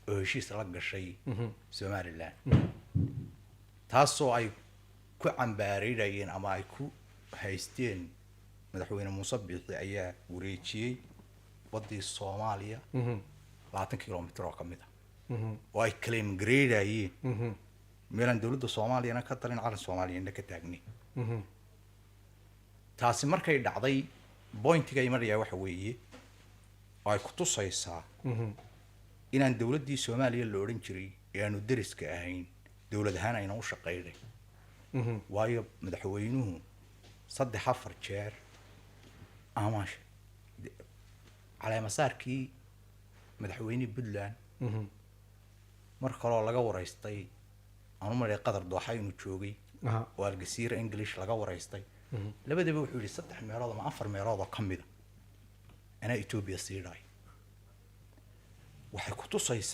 oo heshiis la gashay Somaliland taasoo ay ku cambaareeyeen ama ay ku haysteen madaxweyne Muuse Biixi ayaa wareejiyay wadii Soomaaliya 20 kilomitir oo kamid ah oo ay claim gareeyeen meelan dawladda Soomaaliya ka talin calan Soomaaliyeed ka taagni taasi markay dhacday pointiga ay maraya waxa weeye ay ku tusaysaa inaan dawladdii Soomaaliya la oran jiray ee aanu dariska ahayn dawlad ahaan ayna u shaqeeyay waayo madaxweynuhu 3-4 jeer amaash على مساركي مدحويني بدلان مركلو laga wareystay aanu maray qadar dooxay inuu joogay والجزيرة إنجليش laga wareystay labadaba wuxuu yiri 3 meelood ama 4 meelood oo kamid ah ana Ethiopia siiray waxay ku tusaysaa